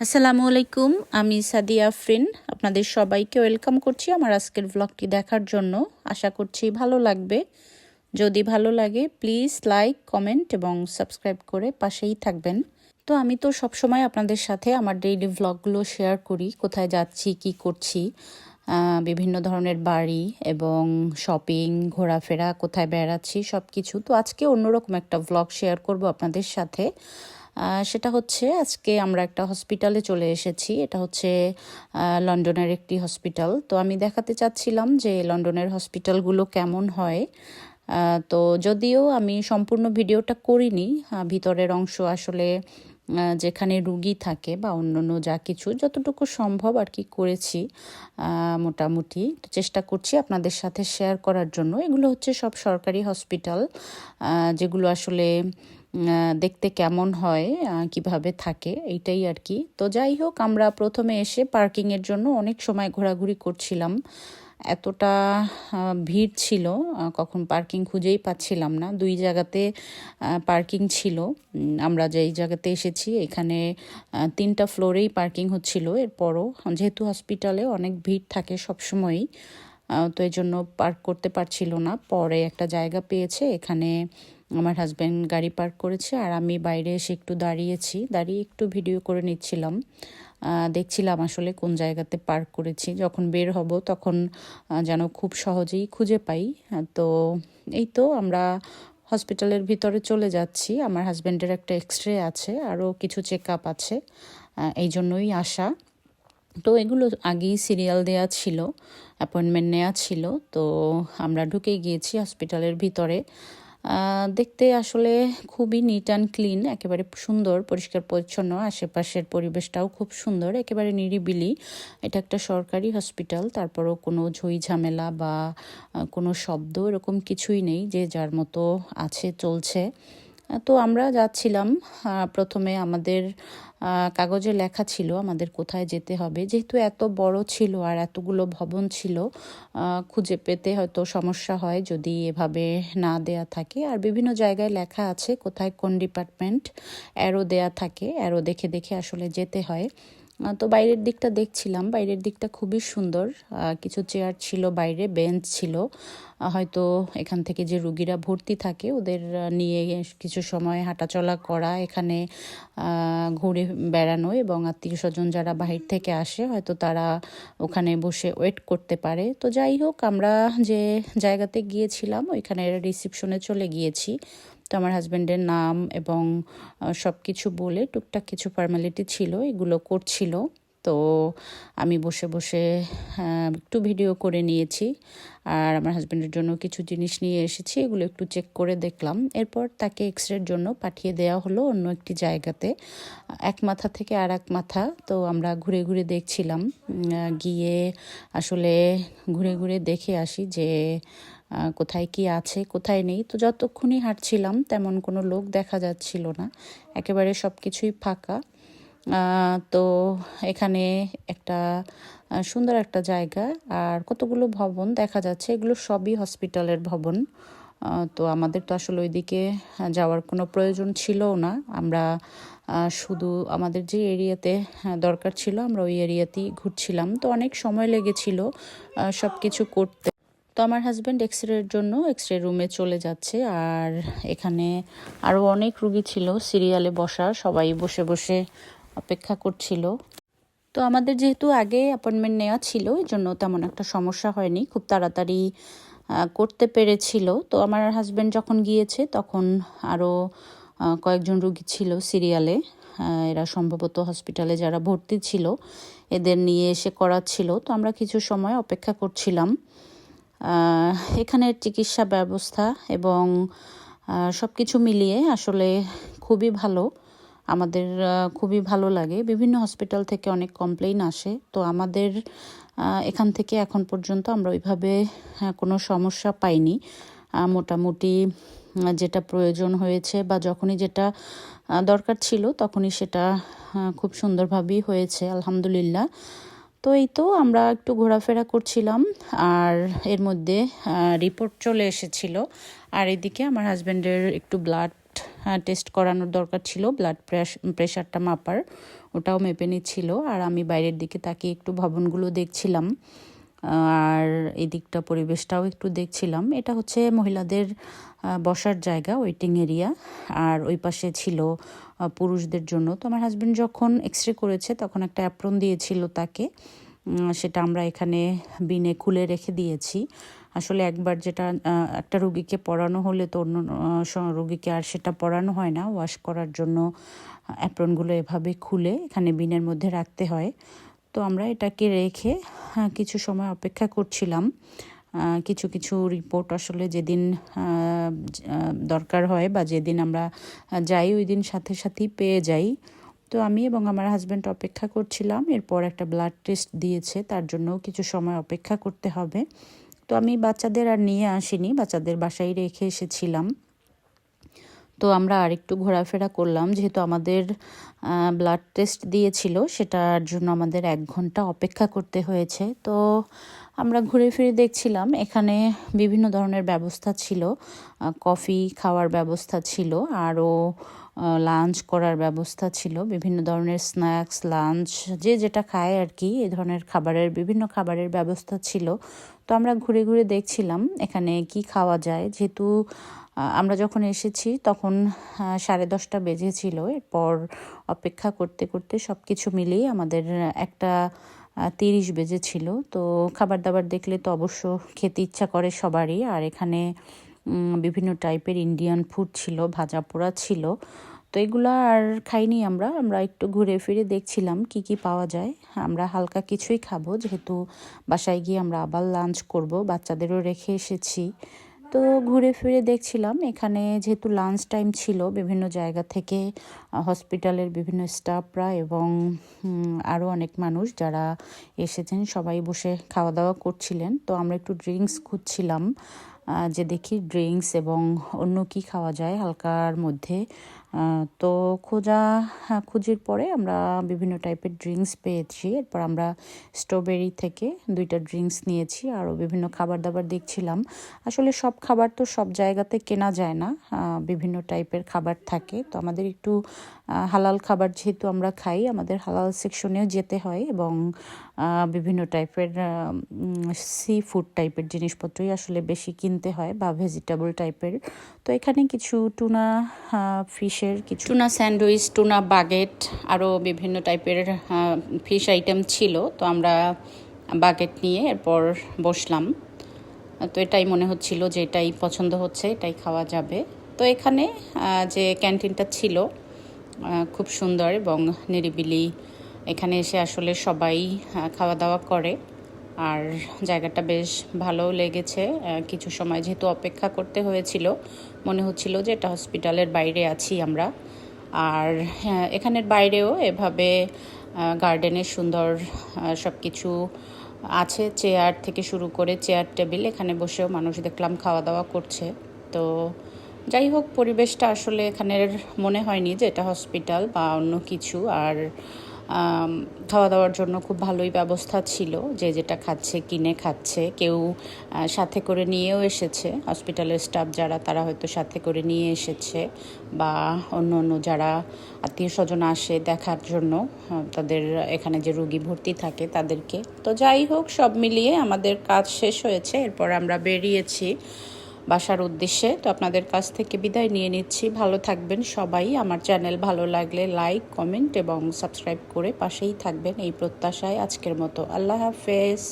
আসসালামু আলাইকুম, আমি সাদিয়া আফরিন। আপনাদের সবাইকে ওয়েলকাম করছি আমার আজকের ব্লগটি দেখার জন্য। আশা করছি ভালো লাগবে। যদি ভালো লাগে প্লিজ লাইক, কমেন্ট এবং সাবস্ক্রাইব করে পাশেই থাকবেন। তো আমি তো সবসময় আপনাদের সাথে আমার ডেইলি ভ্লগগুলো শেয়ার করি, কোথায় যাচ্ছি, কি করছি, বিভিন্ন ধরনের বাড়ি এবং শপিং, ঘোরাফেরা, কোথায় বেড়াচ্ছি সব কিছু। তো আজকে অন্যরকম একটা ভ্লগ শেয়ার করব আপনাদের সাথে। সেটা হচ্ছে আজকে আমরা একটা হসপিটালে চলে এসেছি। এটা হচ্ছে লন্ডনের একটি হসপিটাল। তো আমি দেখাতে চাচ্ছিলাম যে লন্ডনের হসপিটালগুলো কেমন হয়। তো যদিও আমি সম্পূর্ণ ভিডিওটা করিনি, ভিতরের অংশ আসলে যেখানে রুগী থাকে বা অন্যান্য যা কিছু যতটুকু সম্ভব আর কি করেছি। মোটামুটি চেষ্টা করছি আপনাদের সাথে শেয়ার করার জন্য। এগুলো হচ্ছে সব সরকারি হসপিটাল, যেগুলো আসলে দেখতে কেমন হয়, কিভাবে থাকে, এইটাই আর কি। তো যাই হোক, আমরা প্রথমে এসে পার্কিংয়ের জন্য অনেক সময় ঘোরাঘুরি করছিলাম। এতটা ভিড় ছিল, কখন পার্কিং খুঁজেই পাচ্ছিলাম না। দুই জায়গাতে পার্কিং ছিল। আমরা যেই জায়গাতে এসেছি এখানে 3টা ফ্লোরেই পার্কিং হচ্ছিল। এরপরও যেহেতু হসপিটালে অনেক ভিড় থাকে সবসময়ই, তো এই জন্য পার্ক করতে পারছিল না। পরে একটা জায়গা পেয়েছে, এখানে আমার হাজব্যান্ড গাড়ি পার্ক করেছে আর আমি বাইরে এসে একটু দাঁড়িয়েছি, দাঁড়িয়ে একটু ভিডিও করে নিচ্ছিলাম। দেখছিলাম আসলে কোন জায়গাতে পার্ক করেছি, যখন বের হব তখন যেন খুব সহজেই খুঁজে পাই। তো এই তো আমরা হসপিটালের ভিতরে চলে যাচ্ছি। আমার হাজব্যান্ডের একটা এক্সরে আছে, আরও কিছু চেক আপ আছে, এই জন্যই আসা। তো এগুলো আগেই সিরিয়াল দেয়া ছিল, অ্যাপয়েন্টমেন্ট নেওয়া ছিল। তো আমরা ঢুকে গিয়েছি হসপিটালের ভিতরে। দেখতে আসলে খুবই নিট অ্যান্ড ক্লিন, একেবারে সুন্দর, পরিষ্কার পরিচ্ছন্ন। আশেপাশের পরিবেশটাও খুব সুন্দর, একেবারে নিরিবিলি। এটা একটা সরকারি হসপিটাল, তারপরও কোনো ঝই ঝামেলা বা কোনো শব্দ এরকম কিছুই নেই, যে যার মতো আছে চলছে। তো আমরা যাচ্ছিলাম। প্রথমে আমাদের কাগজে লেখা ছিল আমাদের কোথায় যেতে হবে। যেহেতু এত বড় ছিল আর এতগুলো ভবন ছিল, খুঁজে পেতে হয়তো সমস্যা হয় যদি এভাবে না দেয়া থাকে। আর বিভিন্ন জায়গায় লেখা আছে কোথায় কোন ডিপার্টমেন্ট, অ্যারো দেয়া থাকে, অ্যারো দেখে দেখে আসলে যেতে হয়। তো বাইরের দিকটা দেখছিলাম, বাইরের দিকটা খুবই সুন্দর। কিছু চেয়ার ছিল বাইরে, বেঞ্চ ছিল। হয়তো এখান থেকে যে রুগীরা ভর্তি থাকে ওদের নিয়ে কিছু সময় হাঁটাচলা করা, এখানে ঘুরে বেড়ানো, এবং আত্মীয় স্বজন যারা বাহির থেকে আসে হয়তো তারা ওখানে বসে ওয়েট করতে পারে। তো যাই হোক, আমরা যে জায়গাতে গিয়েছিলাম ওইখানে রিসিপশনে চলে গিয়েছি। তো আমার হাজব্যান্ডের নাম এবং সব কিছু বলে টুকটাক কিছু ফর্মালিটি ছিল, এগুলো করছিল। তো আমি বসে বসে একটু ভিডিও করে নিয়েছি, আর আমার হাজব্যান্ডের জন্য কিছু জিনিস নিয়ে এসেছি, এগুলো একটু চেক করে দেখলাম। এরপর তাকে এক্সরের জন্য পাঠিয়ে দেওয়া হলো অন্য একটি জায়গাতে, এক মাথা থেকে আর এক মাথা। তো আমরা ঘুরে ঘুরে দেখছিলাম, গিয়ে আসলে ঘুরে ঘুরে দেখে আসি যে কোথায় কি আছে কোথায় নেই। তো যতক্ষণই হাঁটছিলাম তেমন কোনো লোক দেখা যাচ্ছিল না, একেবারে সব কিছুই ফাঁকা। তো এখানে একটা সুন্দর একটা জায়গা আর কতগুলো ভবন দেখা যাচ্ছে, এগুলো সবই হসপিটালের ভবন। তো আমাদের তো আসলে ওইদিকে যাওয়ার কোনো প্রয়োজন ছিলও না। আমরা শুধু আমাদের যে এরিয়াতে দরকার ছিল আমরা ওই এরিয়াতেই ঘুরছিলাম। তো অনেক সময় লেগেছিল সব কিছু করতে। তো আমার হাজব্যান্ড এক্সরের জন্য এক্সরে রুমে চলে যাচ্ছে, আর এখানে আরও অনেক রুগী ছিল সিরিয়ালে বসা, সবাই বসে বসে অপেক্ষা করছিল। তো আমাদের যেহেতু আগে অ্যাপয়েন্টমেন্ট নেওয়া ছিল এই জন্য তেমন একটা সমস্যা হয়নি, খুব তাড়াতাড়ি করতে পেরেছিল। তো আমার হাজব্যান্ড যখন গিয়েছে তখন আরও কয়েকজন রুগী ছিল সিরিয়ালে। এরা সম্ভবত হসপিটালে যারা ভর্তি ছিল এদের নিয়ে এসে করাচ্ছিল। তো আমরা কিছু সময় অপেক্ষা করছিলাম। এখানের চিকিৎসা ব্যবস্থা এবং সব কিছু মিলিয়ে আসলে খুবই ভালো। আমাদের খুবই ভালো লাগে। বিভিন্ন হসপিটাল থেকে অনেক কমপ্লেইন আসে, তো আমাদের এখান থেকে এখন পর্যন্ত আমরা ওইভাবে কোনো সমস্যা পাইনি। মোটামুটি যেটা প্রয়োজন হয়েছে বা যখনই যেটা দরকার ছিল তখনই সেটা খুব সুন্দরভাবেই হয়েছে, আলহামদুলিল্লাহ। তো এই তো আমরা একটু ঘোরাফেরা করছিলাম, আর এর মধ্যে রিপোর্ট চলে এসেছিল। আর এদিকে আমার হাজব্যান্ডের একটু ব্লাড টেস্ট করানোর দরকার ছিল, ব্লাড প্রেশারটা মাপার, ওটাও মেপে নিচ্ছিল। আর আমি বাইরের দিকে তাকিয়ে একটু ভবনগুলো দেখছিলাম আর এই দিকটা পরিবেশটাও একটু দেখছিলাম। এটা হচ্ছে মহিলাদের বসার জায়গা, ওয়েটিং এরিয়া, আর ওই পাশে ছিল পুরুষদের জন্য। তো আমার হাজব্যান্ড যখন এক্সরে করেছে তখন একটা অ্যাপ্রন দিয়েছিল তাকে, সেটা আমরা এখানে বিনে খুলে রেখে দিয়েছি। আসলে একবার যেটা একটা রোগীকে পরানো হলে তো অন্য রোগীকে আর সেটা পরানো হয় না, ওয়াশ করার জন্য অ্যাপ্রনগুলো এভাবে খুলে এখানে বিনের মধ্যে রাখতে হয়। তো আমরা এটাকে রেখে কিছু সময় অপেক্ষা করছিলাম। কিছু কিছু রিপোর্ট আসলে যেদিন দরকার হয় বা যেদিন আমরা যাই ওই দিন সাথে সাথেই পেয়ে যাই। তো আমি এবং আমার হাজব্যান্ড অপেক্ষা করছিলাম। এরপর একটা ব্লাড টেস্ট দিয়েছে, তার জন্যও কিছু সময় অপেক্ষা করতে হবে। তো আমি বাচ্চাদের আর নিয়ে আসিনি, বাচ্চাদের বাসায় রেখে এসেছিলাম। তো আমরা আরেকটু ঘোরাফেরা করলাম, যেহেতু আমাদের ব্লাড টেস্ট দিয়েছিল সেটার জন্য আমাদের 1 ঘন্টা অপেক্ষা করতে হয়েছে। তো আমরা ঘুরে ফিরে দেখছিলাম, এখানে বিভিন্ন ধরনের ব্যবস্থা ছিল, কফি খাওয়ার ব্যবস্থা ছিল, আরও লাঞ্চ করার ব্যবস্থা ছিল, বিভিন্ন ধরনের স্ন্যাক্স, লাঞ্চ, যে যেটা খায় আর কি, এই ধরনের বিভিন্ন খাবারের ব্যবস্থা ছিল। তো আমরা ঘুরে ঘুরে দেখছিলাম এখানে কি খাওয়া যায়, যেহেতু আমরা যখন এসেছি তখন 10:30 বেজেছিল। এরপর অপেক্ষা করতে করতে সব কিছু মিলিয়ে আমাদের 1:30 বেজেছিল। তো খাবার দাবার দেখলে তো অবশ্য খেতে ইচ্ছা করে সবারই। আর এখানে বিভিন্ন টাইপের ইন্ডিয়ান ফুড ছিল, ভাজা পোড়া ছিল। তো এগুলো আর খাইনি আমরা একটু ঘুরে ফিরে দেখছিলাম কি কি পাওয়া যায়। আমরা হালকা কিছুই খাবো, যেহেতু বাসায় গিয়ে আমরা আবার লাঞ্চ করব, বাচ্চাদেরও রেখে এসেছি। তো ঘুরে ফিরে দেখছিলাম, এখানে যেহেতু লাঞ্চ টাইম ছিল, বিভিন্ন জায়গা থেকে হসপিটালের বিভিন্ন স্টাফরা এবং আরও অনেক মানুষ যারা এসেছেন সবাই বসে খাওয়া দাওয়া করছিলেন। তো আমরা একটু ড্রিঙ্কস খুঁজছিলাম, যে দেখি ড্রিঙ্কস এবং অন্য কি খাওয়া যায় হালকার মধ্যে। তো খুঁজির পরে আমরা বিভিন্ন টাইপের ড্রিঙ্কস পেয়েছি। এরপর আমরা স্ট্রবেরি থেকে 2টা ড্রিঙ্কস নিয়েছি, আরও বিভিন্ন খাবার দাবার দেখছিলাম। আসলে সব খাবার তো সব জায়গাতে কেনা যায় না, বিভিন্ন টাইপের খাবার থাকে। তো আমাদের একটু হালাল খাবার যেহেতু আমরা খাই, আমাদের হালাল সেকশনেও যেতে হয় এবং বিভিন্ন টাইপের সি ফুড টাইপের জিনিসপত্রই আসলে বেশি কিনতে হয়, বা ভেজিটেবল টাইপের। তো এখানে কিছু টুনা ফিশের কিছু টুনা স্যান্ডউইচ, টুনা বাগেট, আরও বিভিন্ন টাইপের ফিশ আইটেম ছিল। তো আমরা বাগেট নিয়ে এরপর বসলাম। তো এটাই মনে হচ্ছিল যে এটাই পছন্দ হচ্ছে, এটাই খাওয়া যাবে। তো এখানে যে ক্যান্টিনটা ছিল খুব সুন্দর এবং নিরিবিলি, এখানে এসে আসলে সবাই খাওয়া দাওয়া করে। আর জায়গাটা বেশ ভালো লেগেছে। কিছু সময় যেহেতু অপেক্ষা করতে হয়েছিল, মনে হচ্ছিল যে এটা হসপিটালের বাইরে আছি আমরা। আর এখানের বাইরেও এভাবে গার্ডেনের সুন্দর সব কিছু আছে, চেয়ার থেকে শুরু করে চেয়ার টেবিল, এখানে বসেও মানুষ দেখলাম খাওয়া দাওয়া করছে। তো যাই হোক, পরিবেশটা আসলে এখানের মনে হয়নি যে এটা হসপিটাল বা অন্য কিছু। আর খাওয়া দাওয়ার জন্য খুব ভালোই ব্যবস্থা ছিল, যে যেটা খাচ্ছে কিনে খাচ্ছে, কেউ সাথে করে নিয়েও এসেছে। হসপিটালের স্টাফ যারা, তারা হয়তো সাথে করে নিয়ে এসেছে, বা অন্য অন্য যারা আত্মীয় স্বজন আসে দেখার জন্য তাদের এখানে যে রোগী ভর্তি থাকে তাদেরকে। তো যাই হোক, সব মিলিয়ে আমাদের কাজ শেষ হয়েছে। এরপর আমরা বেরিয়েছি বাসার উদ্দেশ্যে। তো আপনাদের কাছ থেকে বিদায় নিয়ে নিচ্ছি। ভালো থাকবেন সবাই। আমার চ্যানেল ভালো লাগলে লাইক, কমেন্ট এবং সাবস্ক্রাইব করে পাশেই থাকবেন, এই প্রত্যাশায় আজকের মতো আল্লাহ হাফেজ।